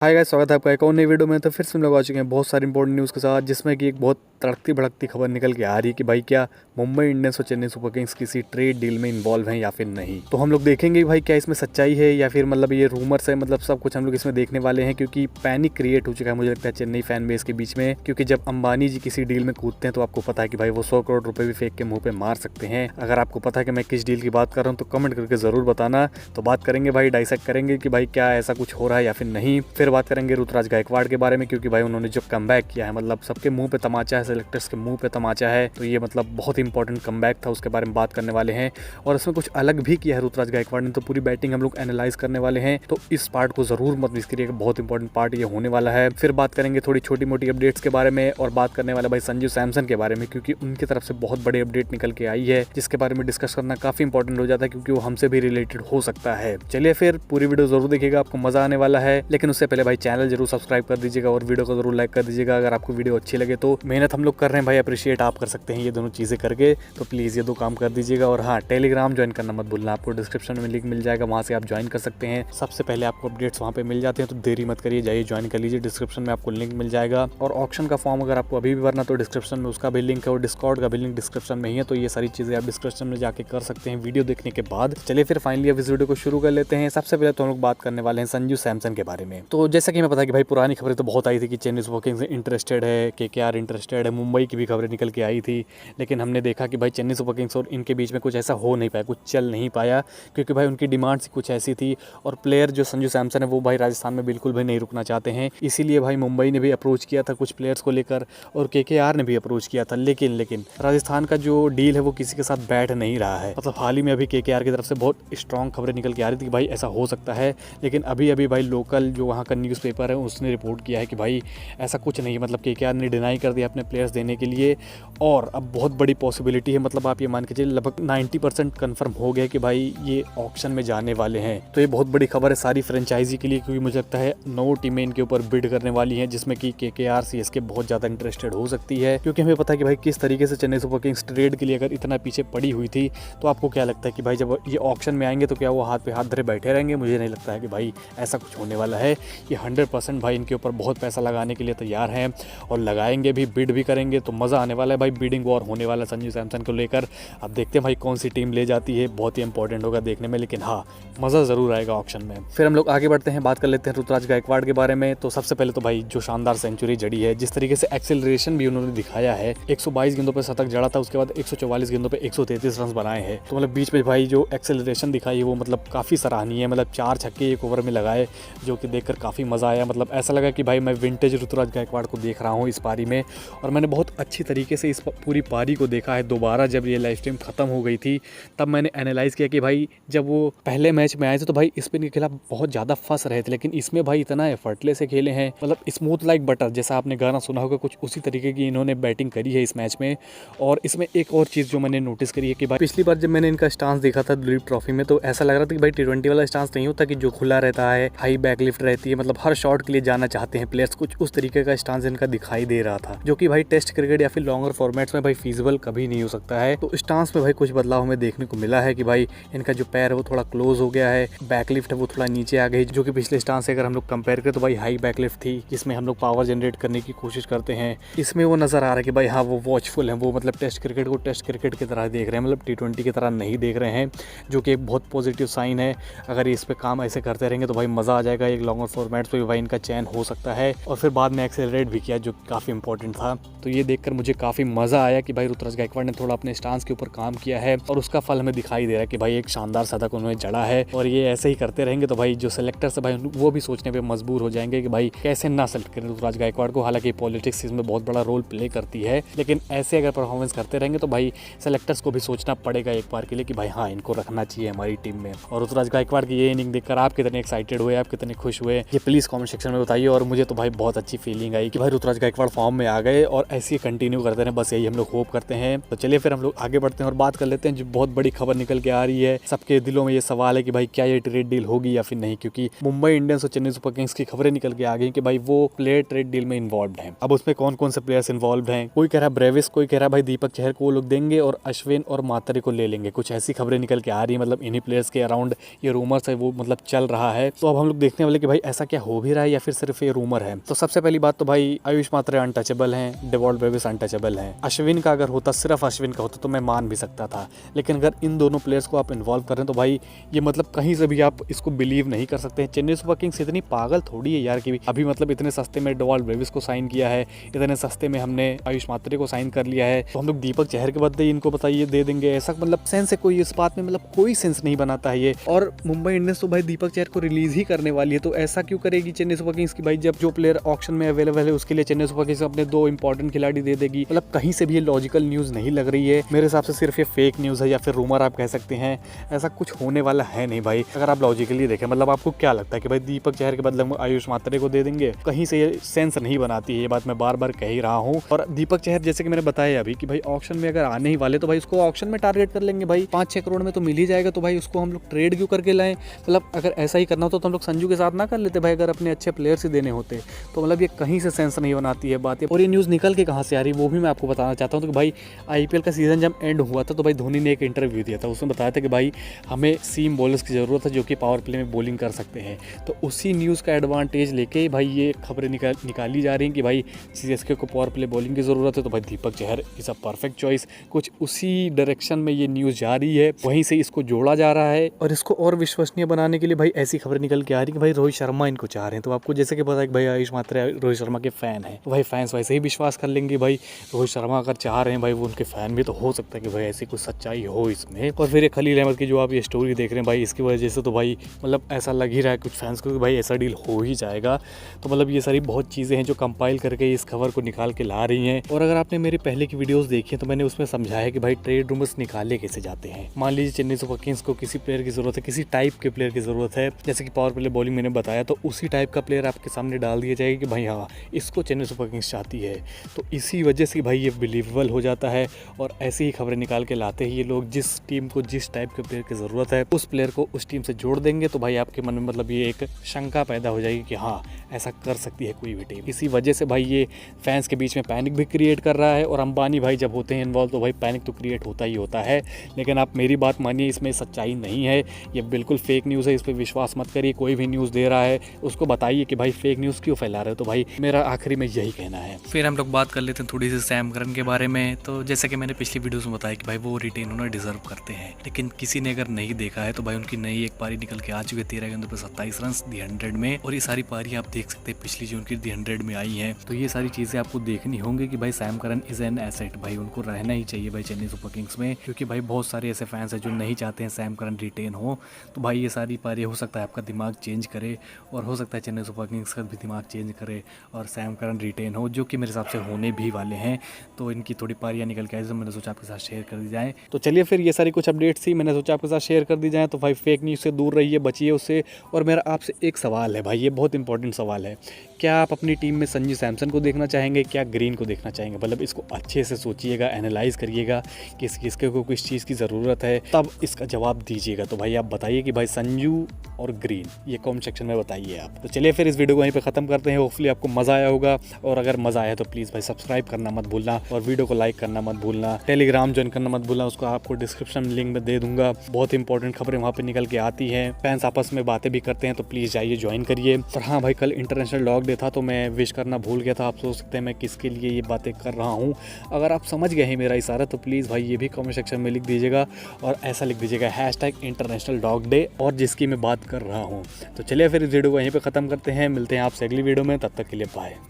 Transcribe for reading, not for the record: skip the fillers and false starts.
Hi guys, स्वागत है आपका एक और नई वीडियो में। तो फिर से हम लोग आ चुके हैं बहुत सारी इंपॉर्टेंट न्यूज़ के साथ, जिसमें कि एक बहुत तड़कती भड़कती खबर निकल के आ रही है कि भाई क्या मुंबई इंडियंस और चेन्नई सुपर किंग्स किसी ट्रेड डील में इन्वॉल्व हैं या फिर नहीं। तो हम लोग देखेंगे भाई क्या इसमें सच्चाई है या फिर मतलब ये रूमर्स है, मतलब सब कुछ हम लोग इसमें देखने वाले हैं। क्योंकि पैनिक क्रिएट हो चुका है मुझे लगता है चेन्नई फैन बेस के बीच में, क्योंकि जब अंबानी जी किसी डील में कूदते हैं तो आपको पता है कि भाई वो 100 करोड़ रुपए भी फेंक के मुंह पे मार सकते हैं। अगर आपको पता है कि मैं किस डील की बात कर रहा हूँ तो कमेंट करके जरूर बताना। तो बात करेंगे भाई, डाइसेक्ट करेंगे कि भाई क्या ऐसा कुछ हो रहा है या फिर नहीं। फिर बात करेंगे ऋतुराज गायकवाड़ के बारे में, क्योंकि भाई उन्होंने जो कमबैक किया है, मतलब सबके मुंह पे तमाचा है, सेलेक्टर्स के मुंह पे तमाचा है, तो ये मतलब बहुत इंपॉर्टेंट कमबैक था, उसके बारे में बात करने वाले हैं। और इसमें कुछ अलग भी किया है ऋतुराज गायकवाड़ ने, तो पूरी बैटिंग हम लोग एनालाइज करने वाले हैं। तो इस पार्ट को जरूर मत मिस करिएगा, बहुत इंपॉर्टेंट पार्ट ये होने वाला है। फिर बात करेंगे थोड़ी छोटी मोटी अपडेट्स के बारे में, और बात करने वाला भाई संजू सैमसन के बारे में, क्योंकि उनकी तरफ से बहुत बड़ी अपडेट निकल के आई है, जिसके बारे में डिस्कस करना काफी इंपॉर्टेंट हो जाता है, क्योंकि वो हमसे भी रिलेटेड हो सकता है। चलिए फिर पूरी वीडियो जरूर देखिएगा, आपको मजा आने वाला है। लेकिन उससे पहले भाई चैनल जरूर सब्सक्राइब कर दीजिएगा और वीडियो को जरूर लाइक कर दीजिएगा अगर आपको वीडियो अच्छी लगे तो। मेहनत हम लोग कर रहे हैं भाई, अप्रिशिएट आप कर सकते हैं ये दोनों चीजें करके, तो प्लीज ये दो काम कर दीजिएगा। और हाँ, टेलीग्राम ज्वाइन करना मत भूलना, आपको डिस्क्रिप्शन में लिंक मिल जाएगा, वहाँ से आप ज्वाइन कर सकते हैं। सबसे पहले आपको अपडेट्स वहाँ पे मिल जाते हैं, तो देरी मत करिए, जाइए ज्वाइन कर लीजिए, डिस्क्रिप्शन में आपको लिंक मिल जाएगा। और ऑप्शन का फॉर्म अगर आपको अभी भी भरना तो डिस्क्रिप्शन में उसका भी लिंक है, और डिस्कॉर्ड का भी लिंक डिस्क्रिप्शन में ही है। तो ये सारी चीजें आप डिस्क्रिप्शन में जाके कर सकते हैं वीडियो देखने के बाद। चलिए फिर फाइनली अब इस वीडियो को शुरू कर लेते हैं। सबसे पहले तो हम लोग बात करने वाले हैं संजू सैमसन के बारे में। तो जैसा कि मैं पता कि भाई पुरानी खबरें तो बहुत आई थी कि चेन्नई सुपर किंग्स इंटरेस्टेड है, केकेआर इंटरेस्टेड है, मुंबई की भी खबरें निकल के आई थी। लेकिन हमने देखा कि भाई चेन्नई सुपर किंग्स और इनके बीच में कुछ ऐसा हो नहीं पाया, कुछ चल नहीं पाया, क्योंकि भाई उनकी डिमांड्स कुछ ऐसी थी। और प्लेयर जो संजू सैमसन है वो भाई राजस्थान में बिल्कुल भी नहीं रुकना चाहते हैं। इसीलिए भाई मुंबई ने भी अप्रोच किया था कुछ प्लेयर्स को लेकर, और केकेआर ने भी अप्रोच किया था। लेकिन राजस्थान का जो डील है वो किसी के साथ बैठ नहीं रहा है। मतलब हाल ही में अभी केकेआर की तरफ से बहुत स्ट्रॉन्ग खबरें निकल के आ रही थी कि भाई ऐसा हो सकता है। लेकिन अभी भाई लोकल जो वहाँ का न्यूज़पेपर है उसने रिपोर्ट किया है कि भाई ऐसा कुछ नहीं है। मतलब केकेआर ने डिनाई कर दिया अपने प्लेयर्स देने के लिए, और अब बहुत बड़ी पॉसिबिलिटी है, मतलब आप ये मान के चलिए लगभग 90% कन्फर्म हो गया कि भाई ये ऑक्शन में जाने वाले हैं। तो ये बहुत बड़ी खबर है सारी फ्रेंचाइजी के लिए, क्योंकि मुझे लगता है 9 टीमें इनके ऊपर बिड करने वाली हैं, जिसमें कि केकेआर सीएसके बहुत ज़्यादा इंटरेस्टेड हो सकती है। क्योंकि हमें पता है कि भाई किस तरीके से चेन्नई सुपर किंग्स ट्रेड के लिए अगर इतना पीछे पड़ी हुई थी। तो आपको क्या लगता है कि भाई जब ये ऑक्शन में आएंगे तो क्या वो हाथ पे हाथ धरे बैठे रहेंगे? मुझे नहीं लगता है कि भाई ऐसा कुछ होने वाला है। ये 100% भाई इनके ऊपर बहुत पैसा लगाने के लिए तैयार हैं, और लगाएंगे भी, बिड भी करेंगे, तो मज़ा आने वाला है भाई। बिडिंग वॉर होने वाला है संजू सैमसन को लेकर। अब देखते हैं भाई कौन सी टीम ले जाती है, बहुत ही इंपॉर्टेंट होगा देखने में। लेकिन हाँ, मज़ा ज़रूर आएगा ऑक्शन में। फिर हम लोग आगे बढ़ते हैं, बात कर लेते हैं ऋतुराज गायकवाड़ के बारे में। तो सबसे पहले तो भाई जो शानदार सेंचुरी जड़ी है, जिस तरीके से एक्सेलरेशन भी उन्होंने दिखाया है, 122 गेंदों पर शतक जड़ा था, उसके बाद 144 गेंदों पे 133 रन बनाए हैं। तो मतलब बीच में भाई जो एक्सेलरेशन दिखाई है वो मतलब काफ़ी सराहनीय है। मतलब 4 छक्के एक ओवर में लगाए, जो कि देखकर काफ़ी मज़ा आया। मतलब ऐसा लगा कि भाई मैं विंटेज ऋतुराज गायकवाड़ को देख रहा हूँ इस पारी में। और मैंने बहुत अच्छी तरीके से इस पूरी पारी को देखा है दोबारा। जब ये लाइव स्ट्रीम खत्म हो गई थी तब मैंने एनालाइज़ किया कि भाई जब वो पहले मैच में आए थे तो भाई स्पिन के खिलाफ बहुत ज़्यादा फंस रहे थे, लेकिन इसमें भाई इतना एफर्टलेस से खेले हैं, मतलब स्मूथ लाइक बटर, जैसा आपने गाना सुना होगा, कुछ उसी तरीके की इन्होंने बैटिंग करी है इस मैच में। और इसमें एक और चीज़ जो मैंने नोटिस करी है कि भाई पिछली बार जब मैंने इनका स्टांस देखा था दुलीप ट्रॉफी में, तो ऐसा लग रहा था कि भाई T20 वाला स्टांस नहीं होता कि जो खुला रहता है, हाई बैकलिफ्ट रहती है, मतलब हर शॉट के लिए जाना चाहते हैं प्लेयर्स, कुछ उस तरीके का स्टांस इनका दिखाई दे रहा था, जो कि भाई टेस्ट क्रिकेट या फिर लॉन्गर फॉर्मेट्स में भाई फीजिबल कभी नहीं हो सकता है। तो स्टांस में भाई कुछ बदलाव हमें देखने को मिला है कि भाई इनका जो पैर है वो थोड़ा क्लोज हो गया है, बैकलिफ्ट है वो थोड़ा नीचे आ गई, जो कि पिछले स्टांस से अगर हम लोग कंपेयर करें तो भाई हाई बैकलिफ्ट थी, जिसमें हम लोग पावर जनरेट करने की कोशिश करते हैं। इसमें वो नजर आ रहा है कि भाई हाँ, वो वॉचफुल है, वो मतलब टेस्ट क्रिकेट को टेस्ट क्रिकेट की तरह देख रहे हैं, मतलब T20 की तरह नहीं देख रहे हैं, जो कि एक बहुत पॉजिटिव साइन है। अगर इस पे काम ऐसे करते रहेंगे तो भाई मज़ा आ जाएगा, एक लॉन्गर फॉर्मेट्स पे भाई इनका चयन हो सकता है। और फिर बाद में एक्सेलरेट भी किया, जो काफ़ी इंपॉर्टेंट था। तो ये देखकर मुझे काफ़ी मज़ा आया कि भाई ऋतुराज गायकवाड़ ने थोड़ा अपने स्टांस के ऊपर काम किया है, और उसका फल हमें दिखाई दे रहा है कि भाई एक शानदार शतक उन्होंने जड़ा है। और ये ऐसे ही करते रहेंगे तो भाई जो सेलेक्टर्स है भाई वो भी सोचने पे मजबूर हो जाएंगे कि भाई कैसे ना सेलेक्ट करें ऋतुराज गायकवाड़ को। हालांकि पॉलिटिक्स इसमें बहुत बड़ा रोल प्ले करती है, लेकिन ऐसे अगर परफॉर्मेंस करते रहेंगे तो भाई सेलेक्टर्स को भी सोचना पड़ेगा एक बार के लिए कि भाई हाँ, इनको रखना चाहिए हमारी टीम में। और ऋतुराज गायकवाड़ की ये इनिंग देखकर आप कितने एक्साइटेड हुए, आप कितने खुश हुए, ये प्लीज़ कमेंट सेक्शन में बताइए। और मुझे तो भाई बहुत अच्छी फीलिंग आई कि भाई ऋतुराज गायकवाड़ फॉर्म में आ गए, और ऐसे ही कंटिन्यू करते रहे, बस यही हम लोग होप करते हैं। तो चलिए फिर हम लोग आगे बढ़ते हैं और बात कर लेते हैं जो बहुत बड़ी खबर निकल के आ रही है। सबके दिलों में ये सवाल है कि भाई क्या ये ट्रेड डील होगी या फिर नहीं, क्योंकि मुंबई इंडियंस और चेन्नई सुपर किंग्स की खबरें निकल के आ गई कि भाई वो प्लेयर ट्रेड डील में इन्वॉल्व हैं। अब उसमें कौन कौन से प्लेयर्स इन्वॉल्व हैं? कोई कह रहा है ब्रेविस, कोई कह रहा है भाई दीपक चहर को वो लोग देंगे और अश्विन और मात्रे को ले लेंगे। कुछ ऐसी खबरें निकल के आ रही है, मतलब इन्हीं प्लेयर्स के अराउंड ये रूमर्स है वो मतलब चल रहा है। तो अब हम लोग देखने वाले कि भाई ऐसा क्या हो भी रहा है या फिर सिर्फ ये रूमर है। तो सबसे पहली बात तो भाई आयुष मात्रे अनटचेबल हैं, डेवॉल्ट ब्रेविस अनटचेबल हैं। अश्विन का अगर होता, सिर्फ अश्विन का होता तो मैं मान भी सकता था, लेकिन अगर इन दोनों प्लेयर्स को आप इन्वॉल्व कर रहे हैं तो भाई ये मतलब कहीं से भी आप इसको बिलीव नहीं कर सकते हैं। चेन्नई सुपर किंग्स इतनी पागल थोड़ी है यार कि अभी मतलब इतने सस्ते में डेवॉल्ट ब्रेविस को साइन किया है, इतने सस्ते में हमने आयुष मात्रे को साइन कर लिया है, तो हम लोग दीपक चहर के बदले इनको बताइए दे देंगे, ऐसा मतलब सेंस है कोई इस बात में, मतलब कोई सेंस नहीं बनाता है ये। और मुंबई इंडियंस तो भाई दीपक चहर को रिलीज ही करने वाली है, तो ऐसा क्यों करेगी चेन्नई सुपर किंग्स की भाई, जब जो प्लेयर ऑक्शन में अवेलेबल है उसके लिए चेन्नई सुपर किंग्स अपने 2 इंपॉर्टेंट खिलाड़ी दे देगी। मतलब कहीं से भी ये लॉजिकल न्यूज नहीं लग रही है मेरे हिसाब से, सिर्फ ये फेक न्यूज है या फिर रूमर आप कह सकते हैं। ऐसा कुछ होने वाला है नहीं भाई, अगर आप लॉजिकली देखें। मतलब आपको क्या लगता है कि भाई दीपक चहर के बदले आयुष मात्रे को दे देंगे? कहीं से ये सेंस नहीं बनाती है, ये बात मैं बार बार कह ही रहा हूँ। और दीपक चहर जैसे कि मैंने बताया अभी कि भाई ऑक्शन में अगर आने ही वाले तो भाई उसको ऑक्शन में टारगेट कर लेंगे भाई, 5-6 करोड़ में तो मिल ही जाएगा, तो भाई उसको हम लोग ट्रेड क्यों करके लाएं? मतलब अगर ऐसा ही करना होता तो हम लोग संजू के साथ ना कर लेते भाई, अगर अपने अच्छे प्लेयर से देने होते तो। मतलब ये कहीं से सेंस नहीं बनाती है बात। और ये न्यूज़ निकल के कहाँ से आ रही है वो भी मैं आपको बताना चाहता हूँ। तो भाई आईपीएल का सीजन जब एंड हुआ था तो भाई धोनी ने एक इंटरव्यू दिया था, उसमें बताया था कि भाई हमें सीम बॉलर्स की ज़रूरत है जो कि पावर प्ले में बॉलिंग कर सकते हैं। तो उसी न्यूज़ का एडवांटेज लेके भाई ये खबरें निकाली जा रही हैं कि भाई सीएसके को पावर प्ले बॉलिंग की ज़रूरत है, तो भाई Deepak Chahar is a perfect choice. कुछ उसी डायरेक्शन में ये न्यूज़ जा रही है, वहीं से इसको जोड़ा जा रहा है। और इसको और विश्वसनीय बनाने के लिए भाई ऐसी खबरें निकल के आ रही है कि भाई रोहित शर्मा इनको चाह रहे हैं। तो आपको जैसे कि पता है कि भाई आयुष मात्रे रोहित शर्मा के फ़ैन हैं, तो भाई फैंस वैसे ही विश्वास कर लेंगे भाई रोहित शर्मा अगर चाह रहे हैं भाई वो उनके फ़ैन भी, तो हो सकता है कि भाई ऐसी कुछ सच्चाई हो इसमें। और फिर खलील अहमद की जो आप ये स्टोरी देख रहे हैं भाई, इसकी वजह से तो भाई मतलब ऐसा लग ही रहा है कुछ फैंस को कि भाई ऐसा डील हो ही जाएगा। तो मतलब ये सारी बहुत चीज़ें हैं जो कंपाइल करके इस खबर को निकाल के ला रही हैं। और अगर आपने मेरी पहले की वीडियोस देखी हैं तो मैंने उसमें समझाया कि भाई ट्रेड रूमर्स निकाले कैसे जाते हैं। मान लीजिए चेन्नई सुपर किंग्स को किसी प्लेयर की ज़रूरत है, किसी टाइप के प्लेयर की ज़रूरत है, जैसे कि पावर प्ले बॉलिंग मैंने बताया, तो उसी टाइप का प्लेयर आपके सामने डाल दिया जाएगा कि भाई हाँ इसको चेन्नई सुपर किंग्स चाहती है। तो इसी वजह से भाई ये बिलीवेबल हो जाता है और ऐसी ही खबरें निकाल के लाते हैं ये लोग। जिस टीम को जिस टाइप के प्लेयर की ज़रूरत है उस प्लेयर को उस टीम से जोड़ देंगे, तो भाई आपके मन में मतलब ये एक शंका पैदा हो जाएगी कि हाँ ऐसा कर सकती है कोई भी टीम। इसी वजह से भाई ये फैंस के बीच में पैनिक भी क्रिएट कर रहा है। और अंबानी भाई जब होते हैं इन्वॉल्व तो भाई पैनिक तो क्रिएट होता ही होता है। लेकिन आप मेरी बात मानिए, इसमें सच्चाई नहीं है, ये बिल्कुल फेक न्यूज़ है, इस पर विश्वास मत करिए। कोई भी न्यूज़ दे रहा है उसको बताइए कि भाई फेक न्यूज़ क्यों फैला रहे हो। तो भाई मेरा आखिरी में यही कहना है। फिर हम लोग बात कर लेते हैं थोड़ी सी सैम करन के बारे में। तो जैसे कि मैंने पिछली वीडियोस में बताया कि भाई वो रिटेन होना डिजर्व करते हैं, लेकिन किसी ने अगर नहीं देखा है तो भाई उनकी नई एक पारी निकल के आ चुकी है 13 गेंदों पर 27 रन दी 100 में। और ये सारी पारी आप देख सकते हैं पिछली जो उनकी दी 100 में आई है। तो ये सारी चीज़ें आपको देखनी होंगी कि भाई Sam Curran is an asset, भाई उनको रहना ही चाहिए भाई चेन्नई सुपर किंग्स में। क्योंकि भाई बहुत सारे ऐसे फैंस हैं जो नहीं चाहते हैं सैम करन रिटेन हो। तो भाई ये सारी पारी हो सकता है आपका दिमाग चेंज करे और हो सकता है चेन्नई सुपर किंग्स का भी दिमाग चेंज करे और सैम करन रिटेन हो, जो कि मेरे हिसाब से होने भी वाले हैं। तो इनकी थोड़ी पारियाँ निकल के आई तो मैंने सोचा आपके साथ शेयर कर दी जाए। तो चलिए फिर ये सारी कुछ अपडेट्स थी, मैंने सोचा आपके साथ शेयर कर दी जाए। तो भाई फेक न्यूज़ से दूर रहिए, बचिए उससे। और मेरा आपसे एक सवाल है भाई, ये बहुत इंपॉर्टेंट सवाल है, क्या आप अपनी टीम में संजू सैमसन को देखना चाहेंगे, क्या ग्रीन को देखना चाहेंगे? मतलब इसको अच्छे से सोचिएगा, एनालाइज करिएगा कि किसके को किस चीज़ की ज़रूरत है, तब इसका जवाब दीजिएगा। तो भाई आप बताइए कि भाई संजू और ग्रीन, ये कमेंट सेक्शन में बताइए आप। तो चलिए फिर इस वीडियो को वहीं पे ख़त्म करते हैं। होपफुली आपको मज़ा आया होगा, और अगर मज़ा आया तो प्लीज़ भाई सब्सक्राइब करना मत भूलना और वीडियो को लाइक करना मत भूलना। टेलीग्राम ज्वाइन करना मत भूलना, उसको आपको डिस्क्रिप्शन लिंक में दे दूंगा। बहुत इंपॉर्टेंट खबरें वहाँ पे निकल के आती हैं, फैंस आपस में बातें भी करते हैं, तो प्लीज़ जाइए ज्वाइन करिए। और हाँ भाई, कल इंटरनेशनल डॉग डे था तो मैं विश करना भूल गया था। आप सोच सकते हैं मैं किसके लिए ये बातें कर रहा हूँ। अगर आप समझ गए हैं मेरा इशारा तो प्लीज़ भाई ये भी कमेंट सेक्शन में लिख दीजिएगा, और ऐसा लिख दीजिएगा #इंटरनेशनल डॉग डे और जिसकी मैं बात कर रहा हूँ। तो चलिए फिर इस वीडियो को यहीं पे ख़त्म करते हैं, मिलते हैं आपसे अगली वीडियो में, तब तक के लिए बाय।